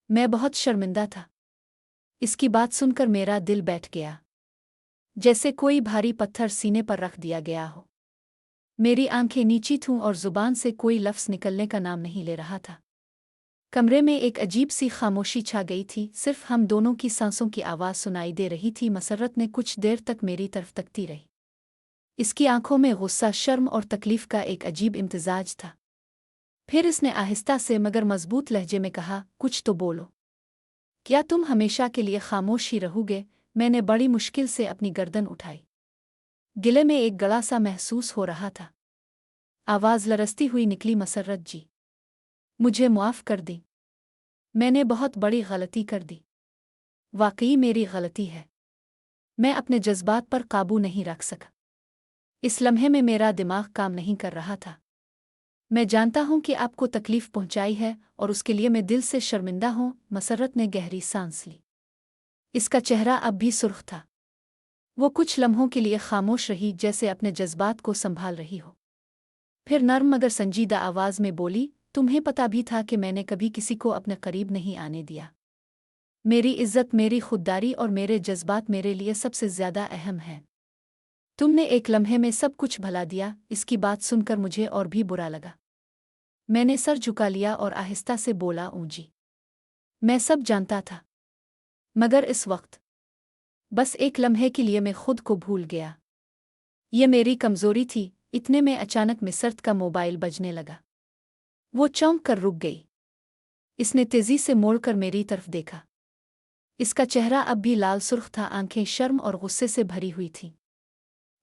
मैं बहुत शर्मिंदा था। इसकी बात सुनकर मेरा दिल बैठ गया, जैसे कोई भारी पत्थर सीने पर रख दिया गया हो। मेरी आंखें नीची थीं और जुबान से कोई लफ्ज़ निकलने का नाम नहीं ले रहा था। कमरे में एक अजीब सी खामोशी छा गई थी, सिर्फ हम दोनों की सांसों की आवाज़ सुनाई दे रही थी। मसर्रत ने कुछ देर तक मेरी तरफ तकती रही। इसकी आंखों में गुस्सा, शर्म और तकलीफ का एक अजीब इम्तिजाज था। फिर इसने आहिस्ता से मगर मजबूत लहजे में कहा, कुछ तो बोलो। क्या तुम हमेशा के लिए खामोश ही रहोगे? मैंने बड़ी मुश्किल से अपनी गर्दन उठाई। गिले में एक गला सा महसूस हो रहा था। आवाज़ लरसती हुई निकली, मसर्रत जी, मुझे मुआफ़ कर दी। मैंने बहुत बड़ी गलती कर दी। वाकई मेरी गलती है। मैं अपने जज्बात पर काबू नहीं रख सका। इस लम्हे में मेरा दिमाग काम नहीं कर रहा था। मैं जानता हूं कि आपको तकलीफ पहुंचाई है और उसके लिए मैं दिल से शर्मिंदा हूं। मसर्रत ने गहरी सांस ली। इसका चेहरा अब भी सुर्ख था। वो कुछ लम्हों के लिए खामोश रही, जैसे अपने जज्बात को संभाल रही हो। फिर नर्म मगर संजीदा आवाज़ में बोली, तुम्हें पता भी था कि मैंने कभी किसी को अपने करीब नहीं आने दिया। मेरी इज्जत, मेरी खुददारी और मेरे जज्बात मेरे लिए सबसे ज्यादा अहम हैं। तुमने एक लम्हे में सब कुछ भुला दिया। इसकी बात सुनकर मुझे और भी बुरा लगा। मैंने सर झुका लिया और आहिस्ता से बोला, ऊँजी, मैं सब जानता था, मगर इस वक्त बस एक लम्हे के लिए मैं खुद को भूल गया। ये मेरी कमजोरी थी। इतने में अचानक मिसरत का मोबाइल बजने लगा। वो चौंक कर रुक गई। इसने तेजी से मोड़कर मेरी तरफ देखा। इसका चेहरा अब भी लाल सुर्ख था, आंखें शर्म और गुस्से से भरी हुई थीं।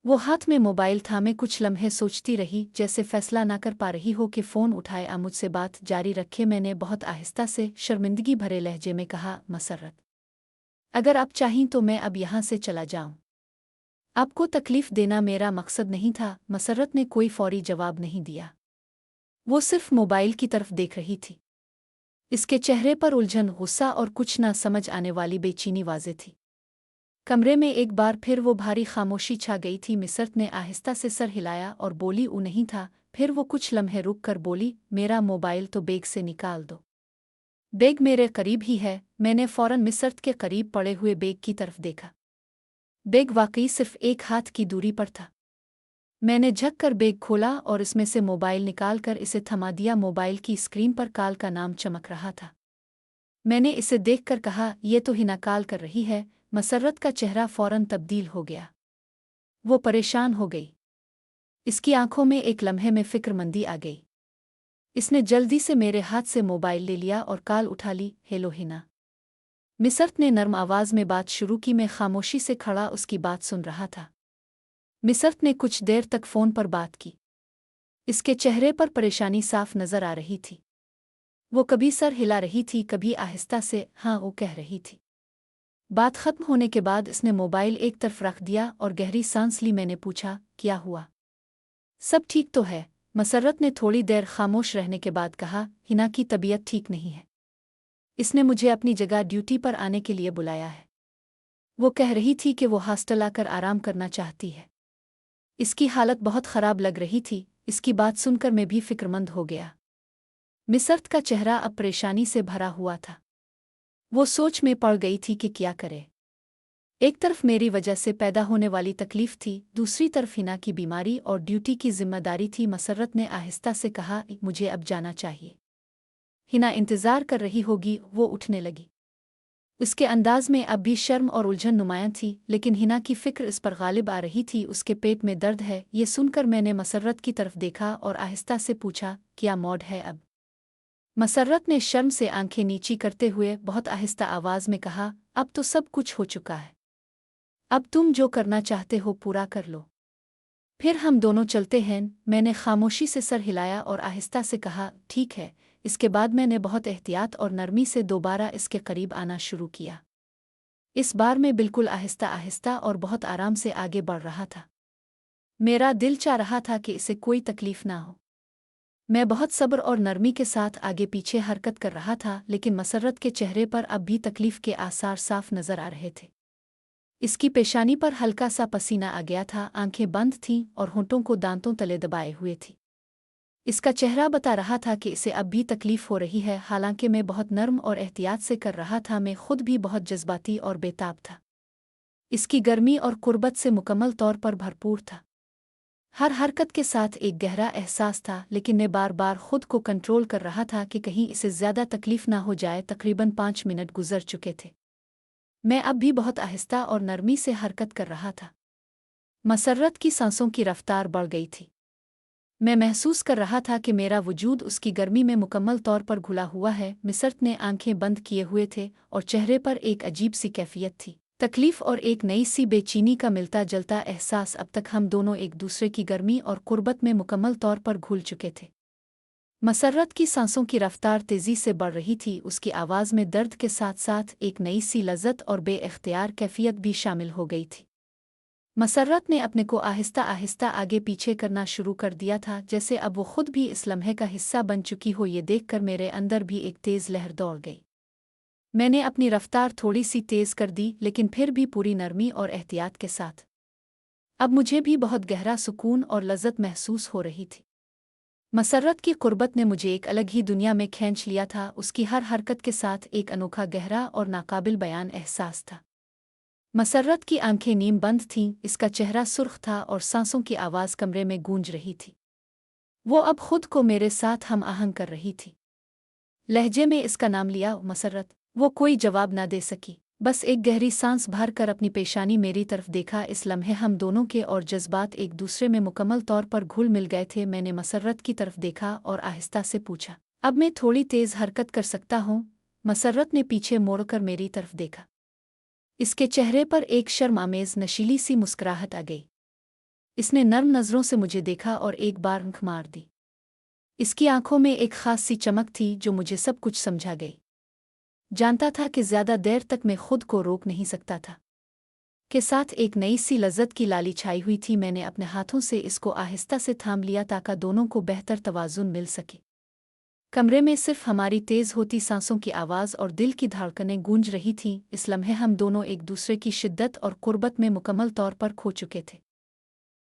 वो हाथ में मोबाइल थामे कुछ लम्हे सोचती रही, जैसे फैसला ना कर पा रही हो कि फ़ोन उठाए या मुझसे बात जारी रखे। मैंने बहुत आहिस्ता से शर्मिंदगी भरे लहजे में कहा, मसर्रत, अगर आप चाहीं तो मैं अब यहाँ से चला जाऊँ। आपको तकलीफ देना मेरा मकसद नहीं था। मसर्रत ने कोई फौरी जवाब नहीं दिया। वो सिर्फ मोबाइल की तरफ देख रही थी। इसके चेहरे पर उलझन, गुस्सा और कुछ ना समझ आने वाली बेचैनी वाज़े थी। कमरे में एक बार फिर वो भारी खामोशी छा गई थी। मिसरत ने आहिस्ता से सर हिलाया और बोली, ऊ नहीं था। फिर वो कुछ लम्हे रुक कर बोली, मेरा मोबाइल तो बैग से निकाल दो। बैग मेरे करीब ही है। मैंने फौरन मिसरत के करीब पड़े हुए बैग की तरफ देखा। बैग वाकई सिर्फ एक हाथ की दूरी पर था। मैंने झक कर बैग खोला और इसमें से मोबाइल निकालकर इसे थमा दिया। मोबाइल की स्क्रीन पर कॉल का नाम चमक रहा था। मैंने इसे देखकर कहा, ये तो हिना कॉल कर रही है। मसर्रत का चेहरा फौरन तब्दील हो गया। वो परेशान हो गई। इसकी आंखों में एक लम्हे में फिक्रमंदी आ गई। इसने जल्दी से मेरे हाथ से मोबाइल ले लिया और कॉल उठा ली। हेलो हिना, मिसरत ने नर्म आवाज में बात शुरू की। मैं खामोशी से खड़ा उसकी बात सुन रहा था। मिसरत ने कुछ देर तक फ़ोन पर बात की। इसके चेहरे पर परेशानी साफ नजर आ रही थी। वो कभी सर हिला रही थी, कभी आहिस्ता से हाँ वो कह रही थी। बात खत्म होने के बाद इसने मोबाइल एक तरफ रख दिया और गहरी सांस ली। मैंने पूछा, क्या हुआ? सब ठीक तो है? मसर्रत ने थोड़ी देर खामोश रहने के बाद कहा, हिना की तबीयत ठीक नहीं है। इसने मुझे अपनी जगह ड्यूटी पर आने के लिए बुलाया है। वो कह रही थी कि वो हॉस्टल आकर आराम करना चाहती है। इसकी हालत बहुत ख़राब लग रही थी। इसकी बात सुनकर मैं भी फिक्रमंद हो गया। मिसरत का चेहरा अब परेशानी से भरा हुआ था। वो सोच में पड़ गई थी कि क्या करे। एक तरफ मेरी वजह से पैदा होने वाली तकलीफ थी, दूसरी तरफ हिना की बीमारी और ड्यूटी की जिम्मेदारी थी। मसर्रत ने आहिस्ता से कहा, मुझे अब जाना चाहिए। हिना इंतज़ार कर रही होगी। वो उठने लगी। उसके अंदाज में अब भी शर्म और उलझन नुमायां थी, लेकिन हिना की फिक्र इस पर गालिब आ रही थी। उसके पेट में दर्द है। ये सुनकर मैंने मसर्रत की तरफ देखा और आहिस्ता से पूछा, क्या मौड है अब? मसर्रत ने शर्म से आंखें नीची करते हुए बहुत आहिस्ता आवाज में कहा, अब तो सब कुछ हो चुका है। अब तुम जो करना चाहते हो पूरा कर लो, फिर हम दोनों चलते हैं। मैंने खामोशी से सर हिलाया और आहिस्ता से कहा, ठीक है। इसके बाद मैंने बहुत एहतियात और नरमी से दोबारा इसके करीब आना शुरू किया। इस बार मैं बिल्कुल आहिस्ता आहिस्ता और बहुत आराम से आगे बढ़ रहा था। मेरा दिल चाह रहा था कि इसे कोई तकलीफ ना हो। मैं बहुत सब्र और नरमी के साथ आगे पीछे हरकत कर रहा था, लेकिन मसर्रत के चेहरे पर अब भी तकलीफ के आसार साफ नजर आ रहे थे। इसकी पेशानी पर हल्का सा पसीना आ गया था, आंखें बंद थीं और होंठों को दांतों तले दबाए हुए थी। इसका चेहरा बता रहा था कि इसे अब भी तकलीफ हो रही है, हालांकि मैं बहुत नर्म और एहतियात से कर रहा था। मैं खुद भी बहुत जज्बाती और बेताब था। इसकी गर्मी और कुर्बत से मुकम्मल तौर पर भरपूर था। हर हरकत के साथ एक गहरा एहसास था, लेकिन मैं बार बार खुद को कंट्रोल कर रहा था कि कहीं इसे ज़्यादा तकलीफ ना हो जाए। तकरीबन 5 मिनट गुजर चुके थे। मैं अब भी बहुत आहिस्ता और नरमी से हरकत कर रहा था। मसर्रत की सांसों की रफ्तार बढ़ गई थी। मैं महसूस कर रहा था कि मेरा वजूद उसकी गर्मी में मुकम्मल तौर पर घुला हुआ है। मसर्रत ने आंखें बंद किए हुए थे और चेहरे पर एक अजीब सी कैफियत थी, तकलीफ और एक नई सी बेचैनी का मिलता जुलता एहसास। अब तक हम दोनों एक दूसरे की गर्मी और कुर्बत में मुकम्मल तौर पर घुल चुके थे। मसर्रत की सांसों की रफ्तार तेज़ी से बढ़ रही थी। उसकी आवाज़ में दर्द के साथ साथ एक नई सी लज़्ज़त और बेइख्तियार कैफियत भी शामिल हो गई थी। मसर्रत ने अपने को आहिस्ता आहिस्ता आगे पीछे करना शुरू कर दिया था, जैसे अब वो खुद भी इस लम्हे का हिस्सा बन चुकी हो। ये देखकर मेरे अंदर भी एक तेज़ लहर दौड़ गई। मैंने अपनी रफ्तार थोड़ी सी तेज़ कर दी, लेकिन फिर भी पूरी नरमी और एहतियात के साथ। अब मुझे भी बहुत गहरा सुकून और लज़्ज़त महसूस हो रही थी। मसर्रत की कुर्बत ने मुझे एक अलग ही दुनिया में खींच लिया था। उसकी हर हरकत के साथ एक अनोखा गहरा और नाकाबिल बयान एहसास था। मसर्रत की आंखें नीम बंद थीं, इसका चेहरा सुर्ख था और सांसों की आवाज़ कमरे में गूंज रही थी। वो अब खुद को मेरे साथ हम आहंग कर रही थी। लहजे में इसका नाम लिया, मसर्रत। वो कोई जवाब न दे सकी, बस एक गहरी सांस भर कर अपनी पेशानी मेरी तरफ देखा। इस लम्हे हम दोनों के और जज्बात एक दूसरे में मुकम्मल तौर पर घुल मिल गए थे। मैंने मसर्रत की तरफ देखा और आहिस्ता से पूछा, अब मैं थोड़ी तेज़ हरकत कर सकता हूँ? मसर्रत ने पीछे मोड़कर मेरी तरफ देखा। इसके चेहरे पर एक शर्मामेज़ नशीली सी मुस्कुराहट आ गई। इसने नर्म नज़रों से मुझे देखा और एक बार आंख मार दी। इसकी आंखों में एक खास सी चमक थी जो मुझे सब कुछ समझा गई। जानता था कि ज़्यादा देर तक मैं खुद को रोक नहीं सकता था। के साथ एक नई सी लज़्ज़त की लाली छाई हुई थी। मैंने अपने हाथों से इसको आहिस्ता से थाम लिया ताकि दोनों को बेहतर तवाज़ुन मिल सके। कमरे में सिर्फ हमारी तेज़ होती सांसों की आवाज़ और दिल की धड़कनें गूंज रही थीं। इस लम्हे हम दोनों एक दूसरे की शिद्दत और कुर्बत में मुकम्मल तौर पर खो चुके थे।